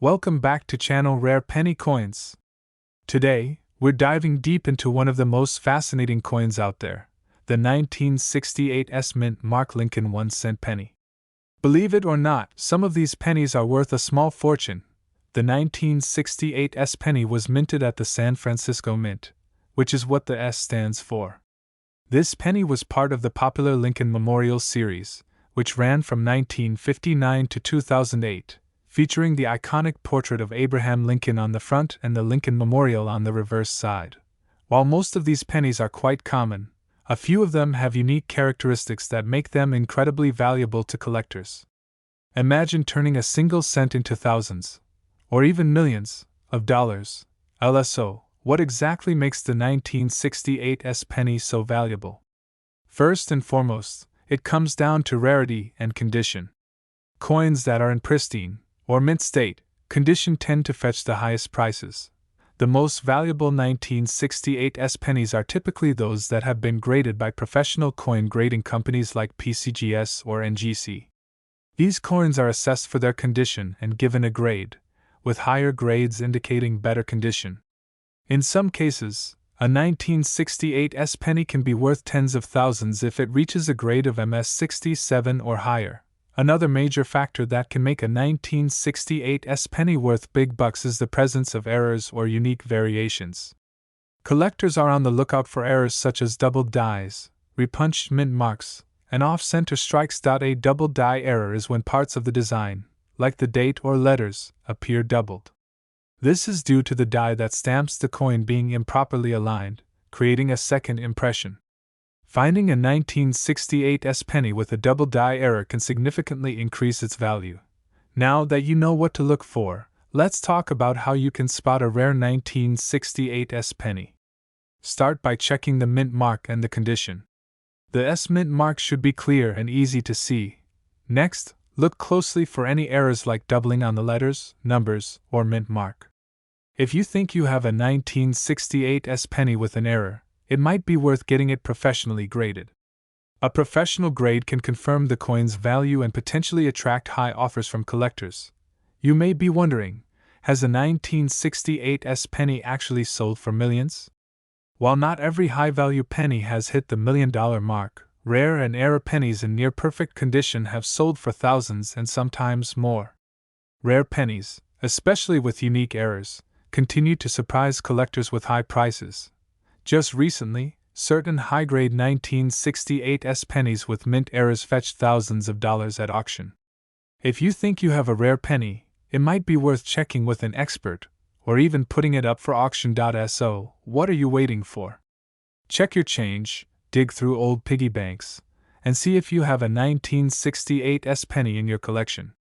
Welcome back to channel Rare Penny Coins. Today, we're diving deep into one of the most fascinating coins out there, the 1968 S Mint Mark Lincoln 1-cent penny. Believe it or not, some of these pennies are worth a small fortune. The 1968 S penny was minted at the San Francisco Mint, which is what the S stands for. This penny was part of the popular Lincoln Memorial series, which ran from 1959 to 2008. Featuring the iconic portrait of Abraham Lincoln on the front and the Lincoln Memorial on the reverse side. While most of these pennies are quite common, a few of them have unique characteristics that make them incredibly valuable to collectors. Imagine turning a single cent into thousands, or even millions, of dollars. LSO, what exactly makes the 1968 S penny so valuable? First and foremost, it comes down to rarity and condition. Coins that are in pristine, or mint state, condition tend to fetch the highest prices. The most valuable 1968 S pennies are typically those that have been graded by professional coin grading companies like PCGS or NGC. These coins are assessed for their condition and given a grade, with higher grades indicating better condition. In some cases, a 1968 S penny can be worth tens of thousands if it reaches a grade of MS67 or higher. Another major factor that can make a 1968 S penny worth big bucks is the presence of errors or unique variations. Collectors are on the lookout for errors such as doubled dies, repunched mint marks, and off-center strikes. A double die error is when parts of the design, like the date or letters, appear doubled. This is due to the die that stamps the coin being improperly aligned, creating a second impression. Finding a 1968 S penny with a double die error can significantly increase its value. Now that you know what to look for, let's talk about how you can spot a rare 1968 S penny. Start by checking the mint mark and the condition. The S mint mark should be clear and easy to see. Next, look closely for any errors like doubling on the letters, numbers, or mint mark. If you think you have a 1968 S penny with an error, it might be worth getting it professionally graded. A professional grade can confirm the coin's value and potentially attract high offers from collectors. You may be wondering, has a 1968 S penny actually sold for millions? While not every high-value penny has hit the $1 million mark, rare and error pennies in near-perfect condition have sold for thousands and sometimes more. Rare pennies, especially with unique errors, continue to surprise collectors with high prices. Just recently, certain high-grade 1968 S pennies with mint errors fetched thousands of dollars at auction. If you think you have a rare penny, it might be worth checking with an expert, or even putting it up for auction. So, what are you waiting for? Check your change, dig through old piggy banks, and see if you have a 1968 S penny in your collection.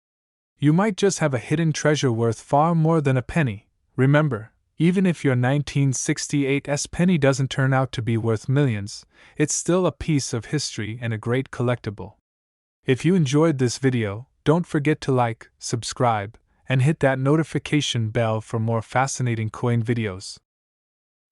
You might just have a hidden treasure worth far more than a penny. Remember, even if your 1968 S penny doesn't turn out to be worth millions, it's still a piece of history and a great collectible. If you enjoyed this video, don't forget to like, subscribe, and hit that notification bell for more fascinating coin videos.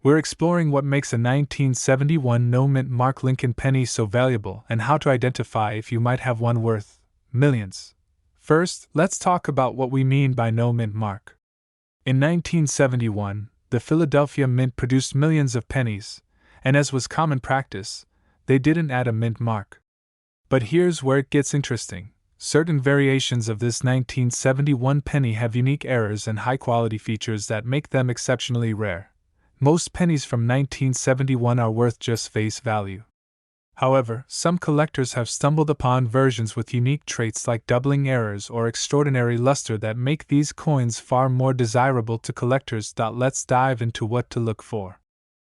We're exploring what makes a 1971 no-mint Mark Lincoln penny so valuable and how to identify if you might have one worth millions. First, let's talk about what we mean by no-mint mark. In 1971, the Philadelphia Mint produced millions of pennies, and as was common practice, they didn't add a mint mark. But here's where it gets interesting. Certain variations of this 1971 penny have unique errors and high-quality features that make them exceptionally rare. Most pennies from 1971 are worth just face value. However, some collectors have stumbled upon versions with unique traits like doubling errors or extraordinary luster that make these coins far more desirable to collectors. Let's dive into what to look for.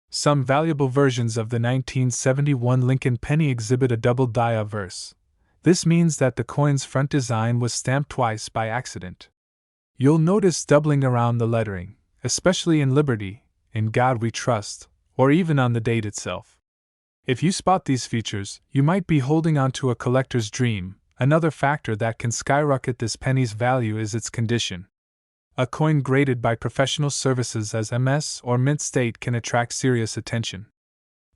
Some valuable versions of the 1971 Lincoln penny exhibit a double die obverse. This means that the coin's front design was stamped twice by accident. You'll notice doubling around the lettering, especially in Liberty, In God We Trust, or even on the date itself. If you spot these features, you might be holding on to a collector's dream. Another factor that can skyrocket this penny's value is its condition. A coin graded by professional services as MS or mint state can attract serious attention.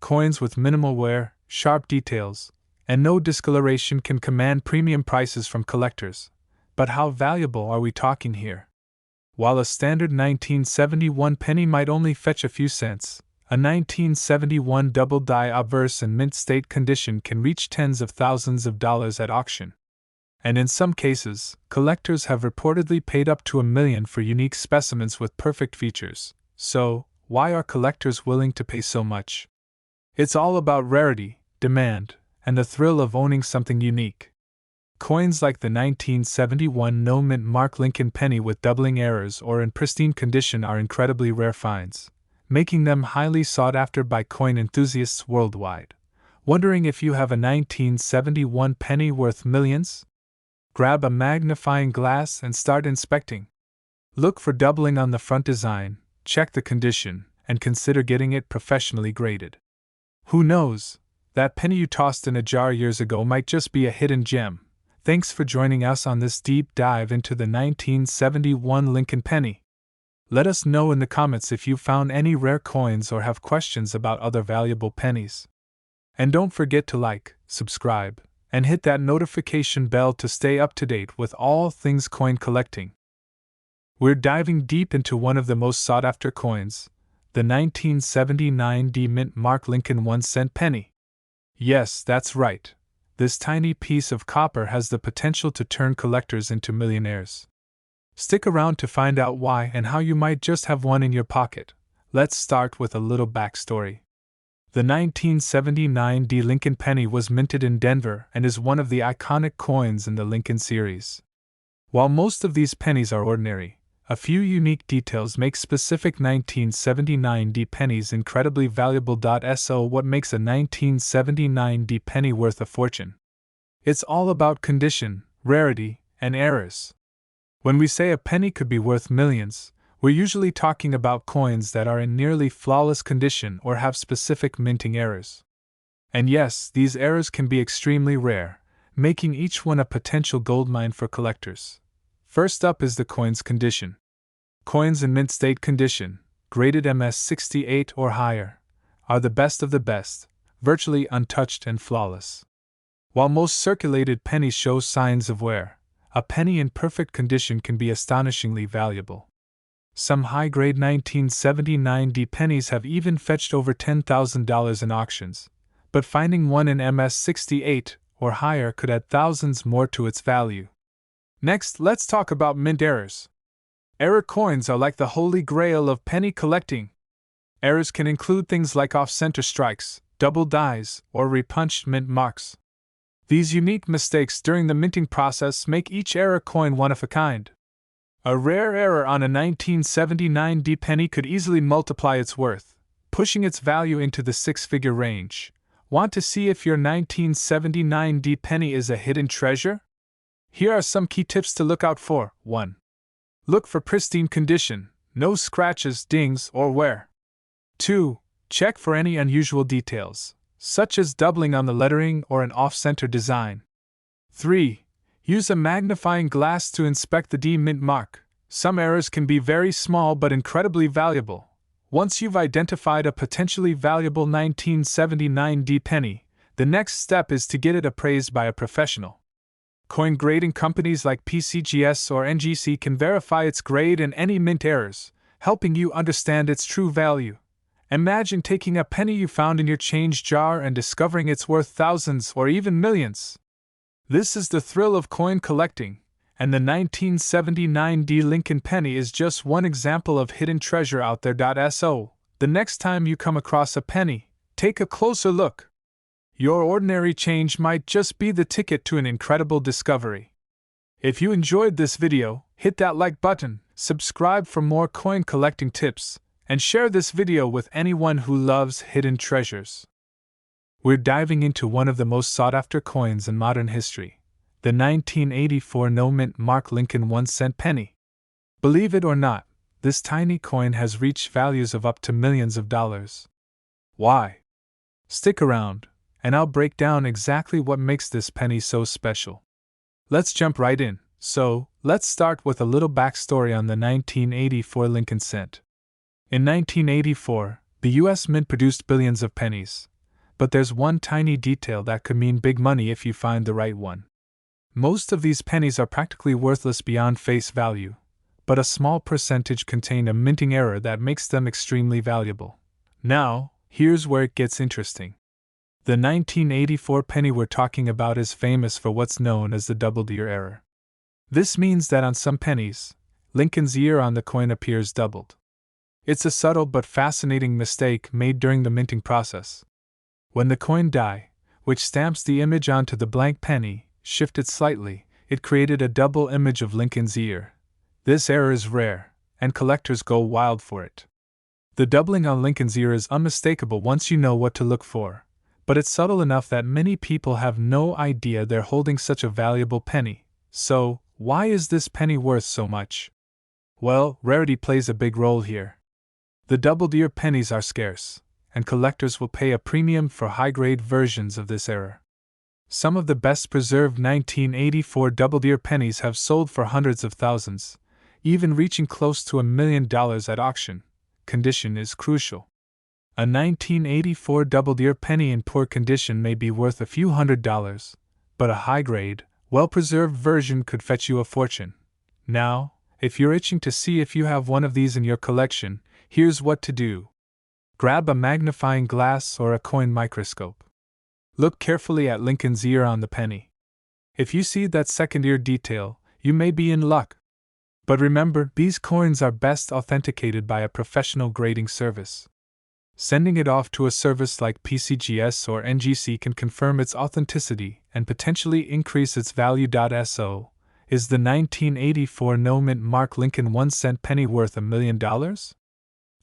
Coins with minimal wear, sharp details, and no discoloration can command premium prices from collectors. But how valuable are we talking here? While a standard 1971 penny might only fetch a few cents, a 1971 double die obverse and mint state condition can reach tens of thousands of dollars at auction. And in some cases, collectors have reportedly paid up to $1 million for unique specimens with perfect features. So, why are collectors willing to pay so much? It's all about rarity, demand, and the thrill of owning something unique. Coins like the 1971 no-mint Mark Lincoln penny with doubling errors or in pristine condition are incredibly rare finds, making them highly sought after by coin enthusiasts worldwide. Wondering if you have a 1971 penny worth millions? Grab a magnifying glass and start inspecting. Look for doubling on the front design, check the condition, and consider getting it professionally graded. Who knows? That penny you tossed in a jar years ago might just be a hidden gem. Thanks for joining us on this deep dive into the 1971 Lincoln penny. Let us know in the comments if you found any rare coins or have questions about other valuable pennies. And don't forget to like, subscribe, and hit that notification bell to stay up to date with all things coin collecting. We're diving deep into one of the most sought after coins, the 1979 mint Mark Lincoln 1-cent penny. Yes, that's right. This tiny piece of copper has the potential to turn collectors into millionaires. Stick around to find out why and how you might just have one in your pocket. Let's start with a little backstory. The 1979 Lincoln penny was minted in Denver and is one of the iconic coins in the Lincoln series. While most of these pennies are ordinary, a few unique details make specific 1979 pennies incredibly valuable. So what makes a 1979 penny worth a fortune? It's all about condition, rarity, and errors. When we say a penny could be worth millions, we're usually talking about coins that are in nearly flawless condition or have specific minting errors. And yes, these errors can be extremely rare, making each one a potential goldmine for collectors. First up is the coin's condition. Coins in mint state condition, graded MS68 or higher, are the best of the best, virtually untouched and flawless. While most circulated pennies show signs of wear, a penny in perfect condition can be astonishingly valuable. Some high-grade 1979 pennies have even fetched over $10,000 in auctions, but finding one in MS68 or higher could add thousands more to its value. Next, let's talk about mint errors. Error coins are like the holy grail of penny collecting. Errors can include things like off-center strikes, double dies, or repunched mint marks. These unique mistakes during the minting process make each error coin one of a kind. A rare error on a 1979 penny could easily multiply its worth, pushing its value into the six-figure range. Want to see if your 1979 penny is a hidden treasure? Here are some key tips to look out for. 1. Look for pristine condition, no scratches, dings, or wear. 2. Check for any unusual details, such as doubling on the lettering or an off-center design. 3. Use a magnifying glass to inspect the mint mark. Some errors can be very small but incredibly valuable. Once you've identified a potentially valuable 1979 penny, the next step is to get it appraised by a professional. Coin grading companies like PCGS or NGC can verify its grade and any mint errors, helping you understand its true value. Imagine taking a penny you found in your change jar and discovering it's worth thousands or even millions. This is the thrill of coin collecting, and the 1979 Lincoln penny is just one example of hidden treasure out there. So, the next time you come across a penny, take a closer look. Your ordinary change might just be the ticket to an incredible discovery. If you enjoyed this video, hit that like button, subscribe for more coin collecting tips, and share this video with anyone who loves hidden treasures. We're diving into one of the most sought-after coins in modern history, the 1984 no-mint Mark Lincoln 1-cent penny. Believe it or not, this tiny coin has reached values of up to millions of dollars. Why? Stick around, and I'll break down exactly what makes this penny so special. Let's jump right in. So, let's start with a little backstory on the 1984 Lincoln cent. In 1984, the US Mint produced billions of pennies. But there's one tiny detail that could mean big money if you find the right one. Most of these pennies are practically worthless beyond face value, but a small percentage contain a minting error that makes them extremely valuable. Now, here's where it gets interesting. The 1984 penny we're talking about is famous for what's known as the double-year error. This means that on some pennies, Lincoln's year on the coin appears doubled. It's a subtle but fascinating mistake made during the minting process. When the coin die, which stamps the image onto the blank penny, shifted slightly, it created a double image of Lincoln's year. This error is rare, and collectors go wild for it. The doubling on Lincoln's year is unmistakable once you know what to look for, but it's subtle enough that many people have no idea they're holding such a valuable penny. So, why is this penny worth so much? Well, rarity plays a big role here. The double-year pennies are scarce, and collectors will pay a premium for high-grade versions of this error. Some of the best-preserved 1984 double-year pennies have sold for hundreds of thousands, even reaching close to $1 million at auction. Condition is crucial. A 1984 double-year penny in poor condition may be worth a few $100s, but a high-grade, well-preserved version could fetch you a fortune. Now, if you're itching to see if you have one of these in your collection, here's what to do. Grab a magnifying glass or a coin microscope. Look carefully at Lincoln's year on the penny. If you see that second year detail, you may be in luck. But remember, these coins are best authenticated by a professional grading service. Sending it off to a service like PCGS or NGC can confirm its authenticity and potentially increase its value. So, is the 1984 no-mint Mark Lincoln 1-cent penny worth $1 million?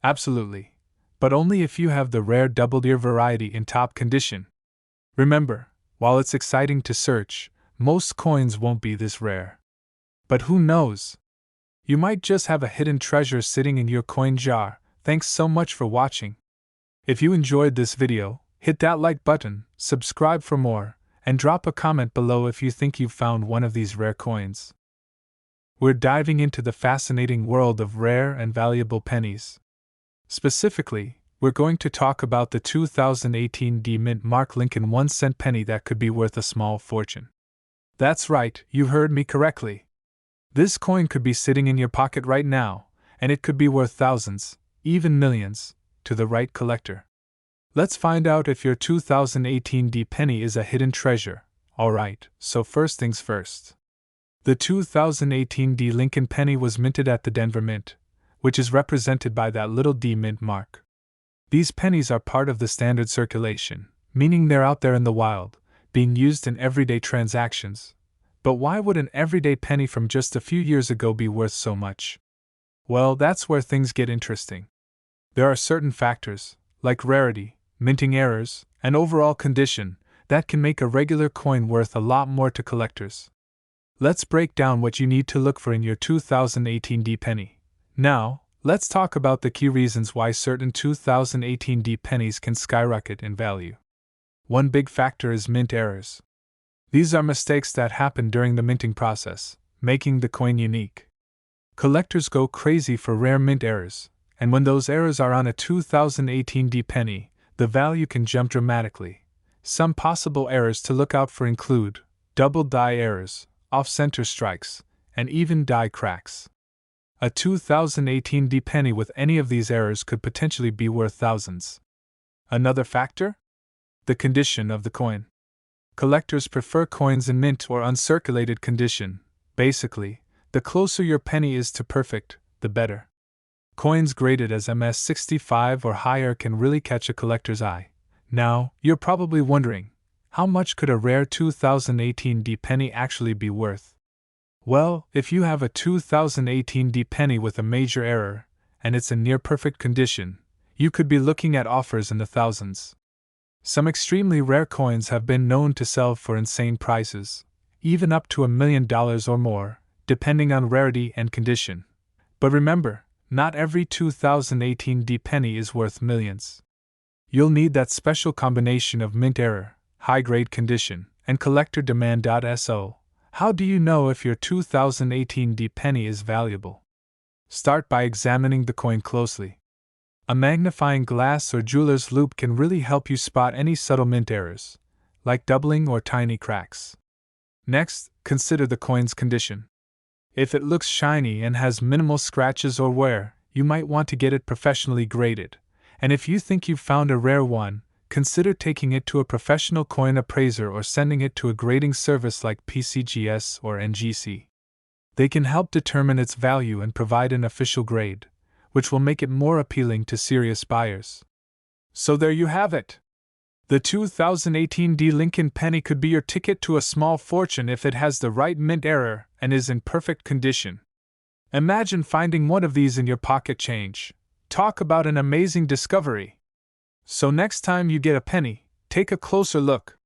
Absolutely. But only if you have the rare double-year variety in top condition. Remember, while it's exciting to search, most coins won't be this rare. But who knows? You might just have a hidden treasure sitting in your coin jar. Thanks so much for watching. If you enjoyed this video, hit that like button, subscribe for more, and drop a comment below if you think you've found one of these rare coins. We're diving into the fascinating world of rare and valuable pennies. Specifically, we're going to talk about the 2018 D-Mint Mark Lincoln 1-cent penny that could be worth a small fortune. That's right, you heard me correctly. This coin could be sitting in your pocket right now, and it could be worth thousands, even millions, to the right collector. Let's find out if your 2018 D penny is a hidden treasure. Alright, so first things first. The 2018 D Lincoln penny was minted at the Denver Mint, which is represented by that little D mint mark. These pennies are part of the standard circulation, meaning they're out there in the wild, being used in everyday transactions. But why would an everyday penny from just a few years ago be worth so much? Well, that's where things get interesting. There are certain factors, like rarity, minting errors, and overall condition, that can make a regular coin worth a lot more to collectors. Let's break down what you need to look for in your 2018 D penny. Now, let's talk about the key reasons why certain 2018 D pennies can skyrocket in value. One big factor is mint errors. These are mistakes that happen during the minting process, making the coin unique. Collectors go crazy for rare mint errors, and when those errors are on a 2018 D penny, the value can jump dramatically. Some possible errors to look out for include double die errors, off-center strikes, and even die cracks. A 2018 D penny with any of these errors could potentially be worth thousands. Another factor? The condition of the coin. Collectors prefer coins in mint or uncirculated condition. Basically, the closer your penny is to perfect, the better. Coins graded as MS65 or higher can really catch a collector's eye. Now, you're probably wondering, how much could a rare 2018 D penny actually be worth? Well, if you have a 2018 D penny with a major error, and it's in near-perfect condition, you could be looking at offers in the thousands. Some extremely rare coins have been known to sell for insane prices, even up to $1 million or more, depending on rarity and condition. But remember, not every 2018 D penny is worth millions. You'll need that special combination of mint error, high-grade condition, and collector demand. So, how do you know if your 2018 D penny is valuable? Start by examining the coin closely. A magnifying glass or jeweler's loupe can really help you spot any subtle mint errors, like doubling or tiny cracks. Next, consider the coin's condition. If it looks shiny and has minimal scratches or wear, you might want to get it professionally graded. And if you think you've found a rare one, consider taking it to a professional coin appraiser or sending it to a grading service like PCGS or NGC. They can help determine its value and provide an official grade, which will make it more appealing to serious buyers. So there you have it. The 2018 D Lincoln penny could be your ticket to a small fortune if it has the right mint error and is in perfect condition. Imagine finding one of these in your pocket change. Talk about an amazing discovery. So next time you get a penny, take a closer look.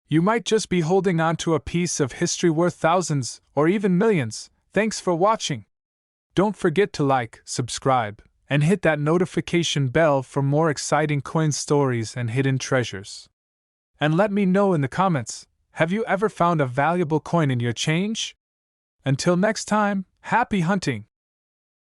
You might just be holding on to a piece of history worth thousands or even millions. Thanks for watching. Don't forget to like, subscribe, and hit that notification bell for more exciting coin stories and hidden treasures. And let me know in the comments, have you ever found a valuable coin in your change? Until next time, happy hunting!